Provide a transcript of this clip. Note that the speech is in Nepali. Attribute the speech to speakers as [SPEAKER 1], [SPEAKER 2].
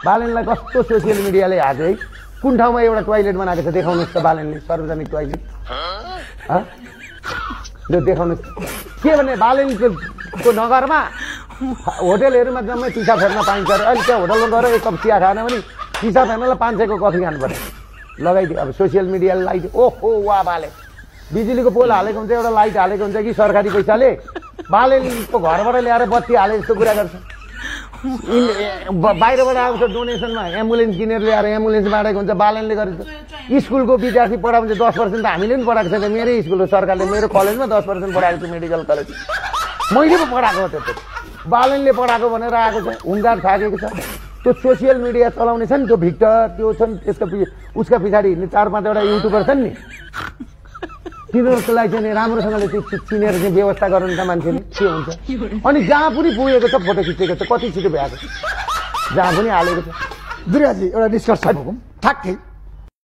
[SPEAKER 1] बालेनलाई कस्तो सोसियल मिडियाले हाल्यो है कुन ठाउँमा एउटा टोयलेट बनाएको छ देखाउनुहोस् त बालेनले सार्वजनिक टोयलेट यो देखाउनुहोस् के भने बालेनको नगरमा होटलहरूमा जम्मै पिसा फेर्न पाइन्छ अरे अहिले त्यहाँ होटलमा गएर एक कप चिया खाएन भने पिसा फेर्नलाई 500 को कफी खानु पर्यो लगाइदियो अब सोसियल मिडियाले लगाइदियो ओहो वा बालेन बिजुलीको पोल हालेको हुन्छ एउटा लाइट हालेको हुन्छ कि सरकारी पैसाले बालेनको घरबाट ल्याएर बत्ती हाले जस्तो कुरा गर्छ बाहिरबाट आएको छ डोनेसनमा एम्बुलेन्स किनेर ल्याएर एम्बुलेन्स बाँडेको हुन्छ बालेनले गरेको स्कुलको विद्यार्थी पढाएको चाहिँ 10% त हामीले पनि पढाएको छैन मेरै स्कुल हो सरकारले मेरो कलेजमा 10% पढाएको छु मेडिकल कलेज मैले पो पढाएको हो त्यस्तो बालेनले पढाएको भनेर आएको छ हुङ्कार थाकेको छ त्यो सोसियल मिडिया चलाउने छ नि त्यो भिक्टर त्यो छन् त्यसको उसका पछाडि हिँड्ने 4-5 वटा युट्युबर छन् नि तिनीहरूलाई चाहिँ राम्रोसँगले चिनेर चाहिँ व्यवस्था गर्नु त मान्छेले के हुन्छ अनि जहाँ पनि पुगेको छ फोटो खिचेको छ कति छिटो भ्याएको जहाँ पनि हालेको छ
[SPEAKER 2] दुर्गाजी एउटा निष्कर्ष ठ्याक्कै